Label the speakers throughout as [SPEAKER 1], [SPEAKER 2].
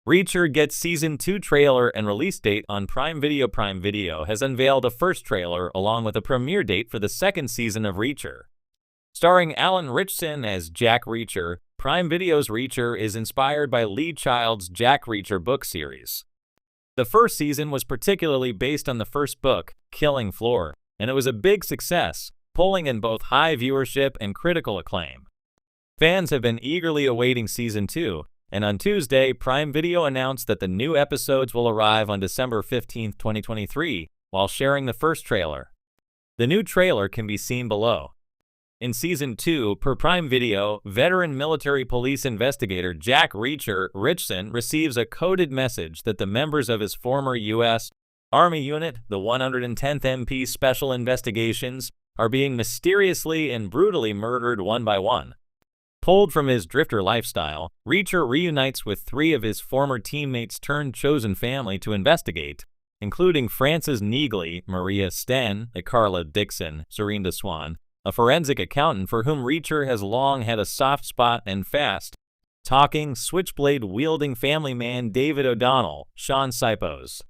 [SPEAKER 1] Reacher gets Season 2 trailer and release date on Prime Video. Prime Video has unveiled a first trailer along with a premiere date for the second season of Reacher. Starring Alan Ritchson as Jack Reacher, Prime Video's Reacher is inspired by Lee Child's Jack Reacher book series. The first season was particularly based on the first book, Killing Floor, and it was a big success, pulling in both high viewership and critical acclaim. Fans have been eagerly awaiting Season 2, and on Tuesday, Prime Video announced that the new episodes will arrive on December 15, 2023, while sharing the first trailer. The new trailer can be seen below. In Season 2, per Prime Video, veteran military police investigator Jack Reacher Ritchson receives a coded message that the members of his former U.S. Army unit, the 110th MP Special Investigations, are being mysteriously and brutally murdered one by one. Pulled from his drifter lifestyle, Reacher reunites with 3 of his former teammates turned chosen family to investigate, including Frances Neagley, Maria Sten, Carla Dixon, Serinda Swan, a forensic accountant for whom Reacher has long had a soft spot, and fast-talking, switchblade-wielding family man David O'Donnell, Sean Sipos.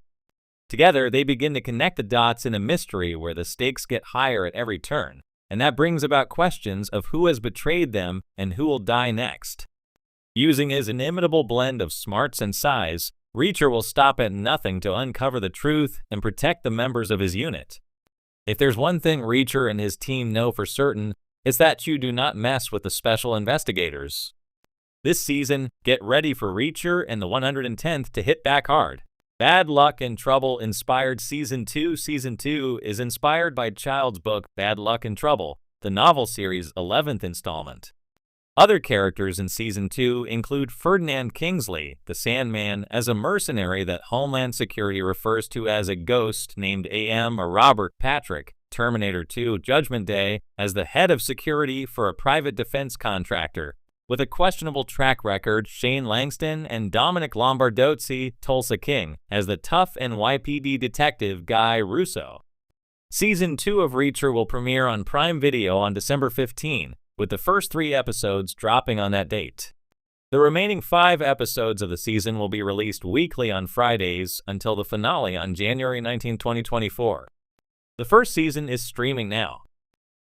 [SPEAKER 1] Together, they begin to connect the dots in a mystery where the stakes get higher at every turn, and that brings about questions of who has betrayed them and who will die next. Using his inimitable blend of smarts and size, Reacher will stop at nothing to uncover the truth and protect the members of his unit. If there's one thing Reacher and his team know for certain, it's that you do not mess with the special investigators. This season, get ready for Reacher and the 110th to hit back hard. Bad Luck and Trouble inspired Season 2. Season 2 is inspired by Child's book Bad Luck and Trouble, the novel series' 11th installment. Other characters in Season 2 include Ferdinand Kingsley, the Sandman, as a mercenary that Homeland Security refers to as a ghost named A.M. or Robert Patrick, Terminator 2 Judgment Day, as the head of security for a private defense contractor. With a questionable track record, Shane Langston and Dominic Lombardozzi, Tulsa King, as the tough NYPD detective Guy Russo. Season 2 of Reacher will premiere on Prime Video on December 15, with the first 3 episodes dropping on that date. The remaining 5 episodes of the season will be released weekly on Fridays until the finale on January 19, 2024. The first season is streaming now.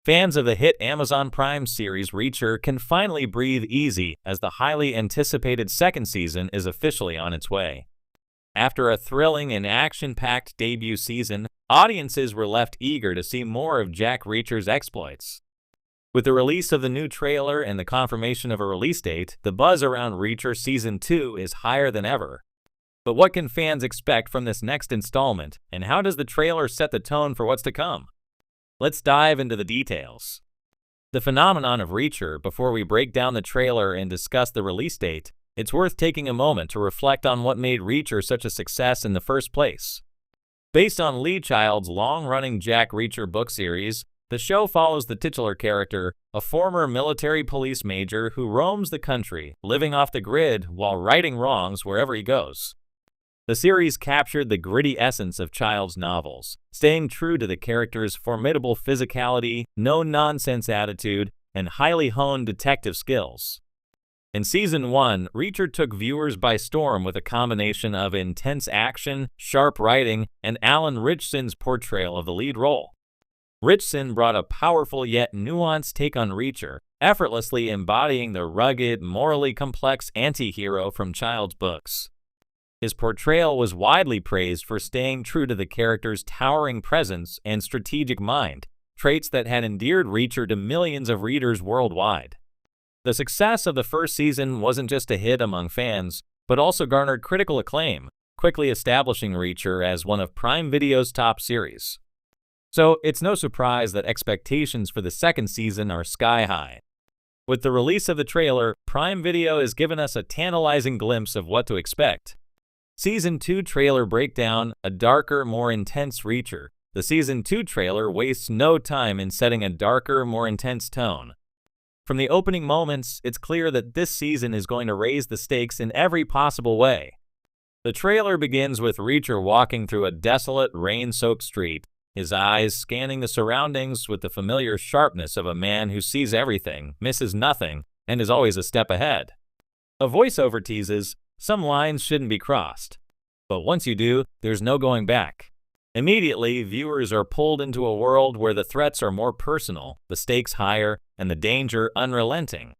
[SPEAKER 1] Fans of the hit Amazon Prime series Reacher can finally breathe easy as the highly anticipated second season is officially on its way. After a thrilling and action-packed debut season, audiences were left eager to see more of Jack Reacher's exploits. With the release of the new trailer and the confirmation of a release date, the buzz around Reacher Season 2 is higher than ever. But what can fans expect from this next installment, and how does the trailer set the tone for what's to come? Let's dive into the details. The phenomenon of Reacher. Before we break down the trailer and discuss the release date, it's worth taking a moment to reflect on what made Reacher such a success in the first place. Based on Lee Child's long-running Jack Reacher book series, the show follows the titular character, a former military police major who roams the country, living off the grid while righting wrongs wherever he goes. The series captured the gritty essence of Child's novels, staying true to the character's formidable physicality, no-nonsense attitude, and highly honed detective skills. In Season 1, Reacher took viewers by storm with a combination of intense action, sharp writing, and Alan Ritchson's portrayal of the lead role. Ritchson brought a powerful yet nuanced take on Reacher, effortlessly embodying the rugged, morally complex anti-hero from Child's books. His portrayal was widely praised for staying true to the character's towering presence and strategic mind, traits that had endeared Reacher to millions of readers worldwide. The success of the first season wasn't just a hit among fans, but also garnered critical acclaim, quickly establishing Reacher as one of Prime Video's top series. So it's no surprise that expectations for the second season are sky high. With the release of the trailer, Prime Video has given us a tantalizing glimpse of what to expect. Season 2 trailer breakdown, a darker, more intense Reacher. The Season 2 trailer wastes no time in setting a darker, more intense tone. From the opening moments, it's clear that this season is going to raise the stakes in every possible way. The trailer begins with Reacher walking through a desolate, rain-soaked street, his eyes scanning the surroundings with the familiar sharpness of a man who sees everything, misses nothing, and is always a step ahead. A voiceover teases, some lines shouldn't be crossed. But once you do, there's no going back. Immediately, viewers are pulled into a world where the threats are more personal, the stakes higher, and the danger unrelenting.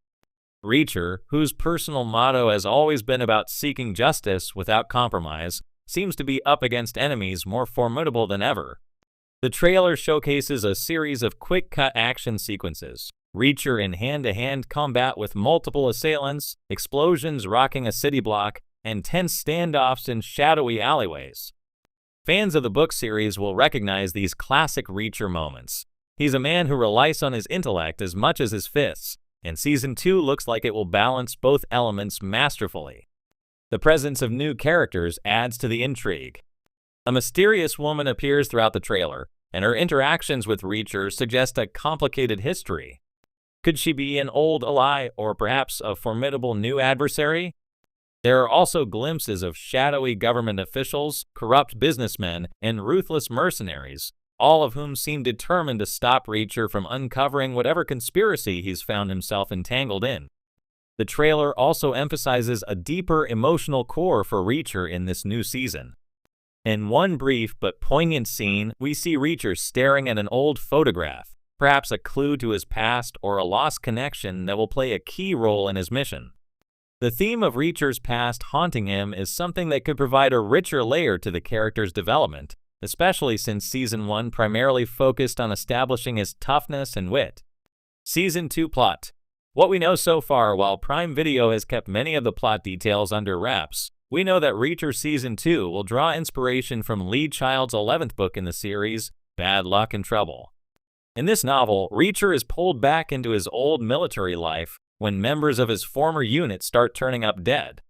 [SPEAKER 1] Reacher, whose personal motto has always been about seeking justice without compromise, seems to be up against enemies more formidable than ever. The trailer showcases a series of quick-cut action sequences. Reacher in hand-to-hand combat with multiple assailants, explosions rocking a city block, and tense standoffs in shadowy alleyways. Fans of the book series will recognize these classic Reacher moments. He's a man who relies on his intellect as much as his fists, and Season 2 looks like it will balance both elements masterfully. The presence of new characters adds to the intrigue. A mysterious woman appears throughout the trailer, and her interactions with Reacher suggest a complicated history. Could she be an old ally or perhaps a formidable new adversary? There are also glimpses of shadowy government officials, corrupt businessmen, and ruthless mercenaries, all of whom seem determined to stop Reacher from uncovering whatever conspiracy he's found himself entangled in. The trailer also emphasizes a deeper emotional core for Reacher in this new season. In one brief but poignant scene, we see Reacher staring at an old photograph, perhaps a clue to his past or a lost connection that will play a key role in his mission. The theme of Reacher's past haunting him is something that could provide a richer layer to the character's development, especially since Season 1 primarily focused on establishing his toughness and wit. Season 2 plot. What we know so far, while Prime Video has kept many of the plot details under wraps, we know that Reacher Season 2 will draw inspiration from Lee Child's 11th book in the series, Bad Luck and Trouble. In this novel, Reacher is pulled back into his old military life when members of his former unit start turning up dead.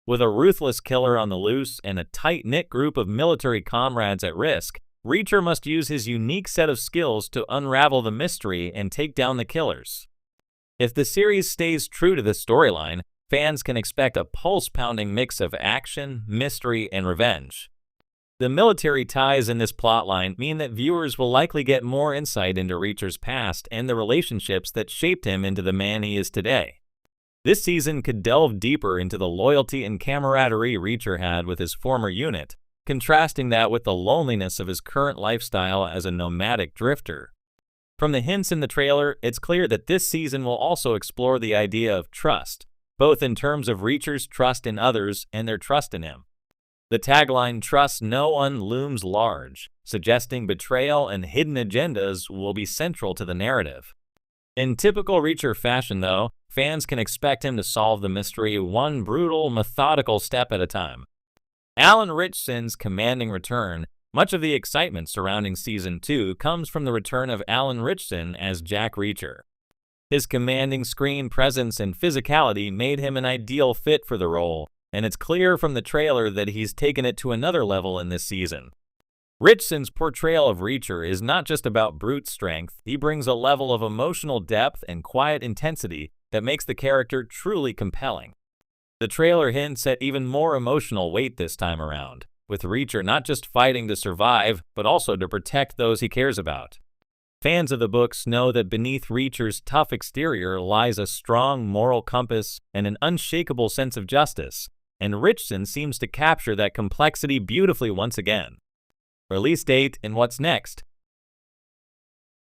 [SPEAKER 1] With a ruthless killer on the loose and a tight-knit group of military comrades at risk, Reacher must use his unique set of skills to unravel the mystery and take down the killers. If the series stays true to this storyline, fans can expect a pulse-pounding mix of action, mystery, and revenge. The military ties in this plotline mean that viewers will likely get more insight into Reacher's past and the relationships that shaped him into the man he is today. This season could delve deeper into the loyalty and camaraderie Reacher had with his former unit, contrasting that with the loneliness of his current lifestyle as a nomadic drifter. From the hints in the trailer, it's clear that this season will also explore the idea of trust, both in terms of Reacher's trust in others and their trust in him. The tagline, "Trust no one," looms large, suggesting betrayal and hidden agendas will be central to the narrative. In typical Reacher fashion, though, fans can expect him to solve the mystery one brutal, methodical step at a time. Alan Ritchson's commanding return. Much of the excitement surrounding Season 2 comes from the return of Alan Ritchson as Jack Reacher. His commanding screen presence and physicality made him an ideal fit for the role, and it's clear from the trailer that he's taken it to another level in this season. Ritchson's portrayal of Reacher is not just about brute strength, he brings a level of emotional depth and quiet intensity that makes the character truly compelling. The trailer hints at even more emotional weight this time around, with Reacher not just fighting to survive, but also to protect those he cares about. Fans of the books know that beneath Reacher's tough exterior lies a strong moral compass and an unshakable sense of justice, and Ritchson seems to capture that complexity beautifully once again. Release date and what's next.